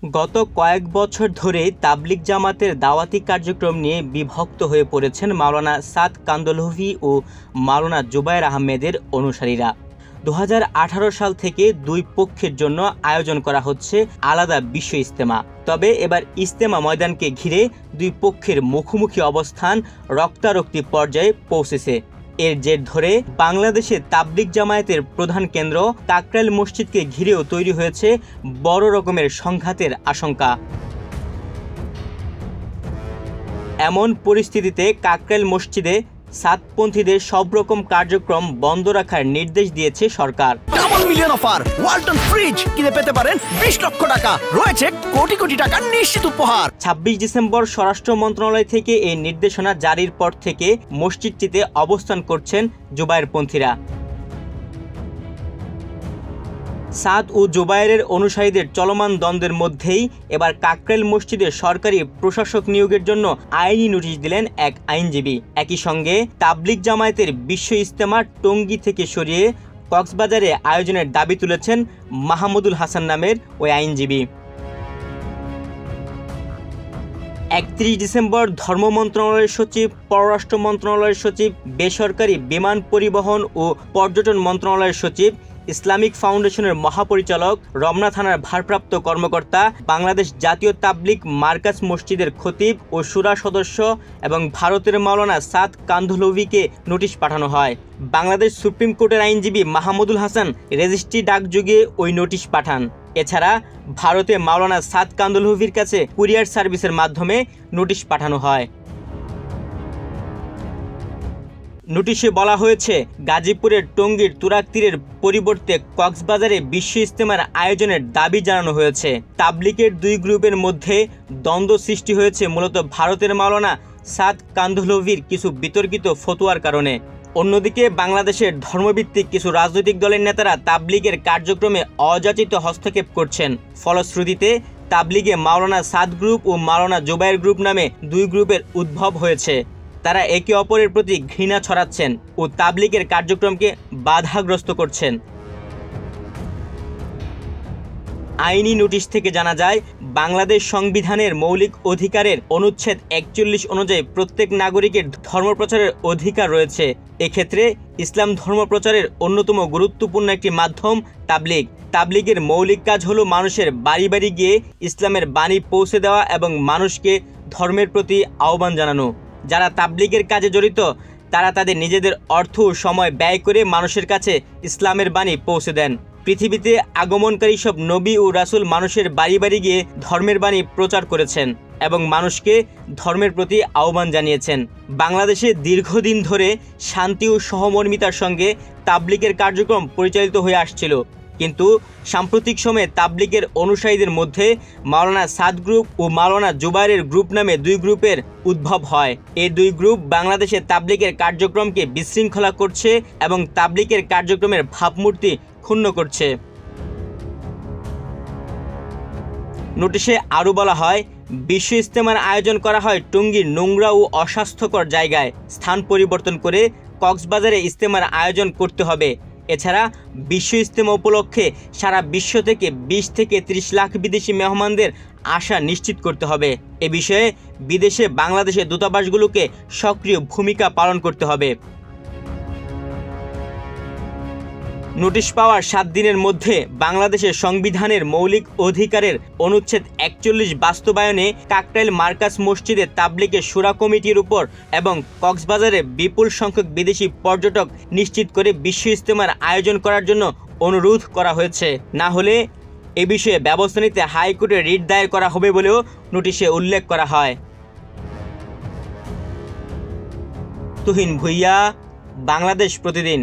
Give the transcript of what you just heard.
গত কয়েক বছর ধরে তাবলিগ জামাতের দাওয়াতি কার্যক্রম নিয়ে বিভক্ত হয়ে পড়েছেন মাওলানা সাদ কান্দহলভি ও মাওলানা জুবায়ের আহমেদের অনুসারীরা। 2018 সাল থেকে দুই পক্ষের জন্য আয়োজন করা হচ্ছে আলাদা বিশ্ব ইজতেমা। তবে এবার ইজতেমা ময়দানকে ঘিরে দুই পক্ষের মুখোমুখি অবস্থান রক্তারক্তি পর্যায়ে পৌঁছেছে। এর জের ধরে বাংলাদেশে তাবলিগ জামায়াতের প্রধান কেন্দ্র কাকরাইল মসজিদকে ঘিরেও তৈরি হয়েছে বড় রকমের সংঘাতের আশঙ্কা। এমন পরিস্থিতিতে কাকরাইল মসজিদে সাতপন্থীদের সব রকম কার্যক্রম বন্ধ রাখার নির্দেশ দিয়েছে সরকার। Double million offer, Walton fridge কিনে পেতে পারেন 20 লক্ষ টাকা, রয়েছে কোটি কোটি টাকার নিশ্চিত উপহার। 26 ডিসেম্বর স্বরাষ্ট্র মন্ত্রণালয় থেকে এই নির্দেশনা জারির পর থেকে মসজিদটিতে অবস্থান করছেন জুবায়েরপন্থীরা। সাদ ও জুবায়েরের অনুসারীদের চলমান দ্বন্দ্বের মধ্যেই এবার কাকরাইল মসজিদে সরকারি প্রশাসক নিয়োগের জন্য আইনি নোটিশ দিলেন এক আইনজীবী। একই সঙ্গে তাবলিগ জামায়াতের বিশ্ব ইজতেমা টঙ্গী থেকে সরিয়ে কক্সবাজারে আয়োজনের দাবি তুলেছেন মাহমুদুল হাসান নামের ওই আইনজীবী। 31 ডিসেম্বর ধর্ম মন্ত্রণালয়ের সচিব, পররাষ্ট্র মন্ত্রণালয়ের সচিব, বেসরকারি বিমান পরিবহন ও পর্যটন মন্ত্রণালয়ের সচিব, ইসলামিক ফাউন্ডেশনের মহাপরিচালক, রমনা থানার ভারপ্রাপ্ত কর্মকর্তা, বাংলাদেশ জাতীয় তাবলিগ মার্কাজ মসজিদের খতিব ও শুরা সদস্য এবং ভারতের মাওলানা সাদ কান্দহলভিকে নোটিশ পাঠানো হয়। বাংলাদেশ সুপ্রিম কোর্টের আইনজীবী মাহমুদুল হাসান রেজিস্ট্রি ডাকযোগে ওই নোটিশ পাঠান। এছাড়া ভারতে মাওলানা সাদ কান্দহলভির কাছে কুরিয়ার সার্ভিসের মাধ্যমে নোটিশ পাঠানো হয়। নোটিশে বলা হয়েছে, গাজীপুরের টঙ্গীর তুরাগ তীরের পরিবর্তে কক্সবাজারে বিশ্ব ইজতেমার আয়োজনের দাবি জানানো হয়েছে। তাবলিগের দুই গ্রুপের মধ্যে দ্বন্দ্ব সৃষ্টি হয়েছে মূলত ভারতের মাওলানা সাদ কান্দহলভির কিছু বিতর্কিত ফতোয়ার কারণে। অন্যদিকে বাংলাদেশের ধর্মভিত্তিক কিছু রাজনৈতিক দলের নেতারা তাবলিগের কার্যক্রমে অযাচিত হস্তক্ষেপ করছেন। ফলশ্রুতিতে তাবলিগে মাওলানা সাদ গ্রুপ ও মাওলানা জুবায়ের গ্রুপ নামে দুই গ্রুপের উদ্ভব হয়েছে। তারা একে অপরের প্রতি ঘৃণা ছড়াচ্ছেন ও তাবলিগের কার্যক্রমকে বাধাগ্রস্ত করছেন। আইনি নোটিশ থেকে জানা যায়, বাংলাদেশ সংবিধানের মৌলিক অধিকারের অনুচ্ছেদ 41 অনুযায়ী প্রত্যেক নাগরিকের ধর্মপ্রচারের অধিকার রয়েছে। এক্ষেত্রে ইসলাম ধর্মপ্রচারের অন্যতম গুরুত্বপূর্ণ একটি মাধ্যম তাবলিগ। তাবলিগের মৌলিক কাজ হলো মানুষের বাড়ি বাড়ি গিয়ে ইসলামের বাণী পৌঁছে দেওয়া এবং মানুষকে ধর্মের প্রতি আহ্বান জানানো। যারা তাবলিগের কাজে জড়িত তারা তাদের নিজেদের অর্থ ও সময় ব্যয় করে মানুষের কাছে ইসলামের বাণী পৌঁছে দেন। পৃথিবীতে আগমনকারী সব নবী ও রাসূল মানুষের বাড়ি বাড়ি গিয়ে ধর্মের বাণী প্রচার করেছেন এবং মানুষকে ধর্মের প্রতি আহ্বান জানিয়েছেন। বাংলাদেশে দীর্ঘদিন ধরে শান্তি ও সহমর্মিতার সঙ্গে তাবলিগের কার্যক্রম পরিচালিত হয়ে আসছিল, কিন্তু সাম্প্রতিক সময়ে তাবলিগের অনুসারীদের মধ্যে মাওলানা সাদ গ্রুপ ও মাওলানা জুবায়ের গ্রুপ নামে দুই গ্রুপের উদ্ভব হয়। এই দুই গ্রুপ বাংলাদেশে তাবলিগের কার্যক্রমকে বিশৃঙ্খলা করছে এবং তাবলিগের কার্যক্রমের ভাবমূর্তি ক্ষুণ্ণ করছে। নোটিশে আরও বলা হয়, বিশ্ব ইজতেমার আয়োজন করা হয় টঙ্গীর নোংরা ও অস্বাস্থ্যকর জায়গায়। স্থান পরিবর্তন করে কক্সবাজারে ইজতেমার আয়োজন করতে হবে। এছাড়া বিশ্ব ইজতেমা উপলক্ষে সারা বিশ্ব থেকে 20 থেকে 30 লাখ বিদেশি মেহমানদের আসা নিশ্চিত করতে হবে। এ বিষয়ে বিদেশে বাংলাদেশের দূতাবাসগুলোকে সক্রিয় ভূমিকা পালন করতে হবে। নোটিশ পাওয়ার 7 দিনের মধ্যে বাংলাদেশের সংবিধানের মৌলিক অধিকারের অনুচ্ছেদ 41 বাস্তবায়নে কাকরাইল মার্কাজ মসজিদে তাবলিগের শুরা কমিটির উপর এবং কক্সবাজারে বিপুল সংখ্যক বিদেশি পর্যটক নিশ্চিত করে বিশ্ব ইজতেমার আয়োজন করার জন্য অনুরোধ করা হয়েছে। না হলে এ বিষয়ে ব্যবস্থা নিতে হাইকোর্টে রিট দায়ের করা হবে বলেও নোটিশে উল্লেখ করা হয়। তুহিন ভুইয়া, বাংলাদেশ প্রতিদিন।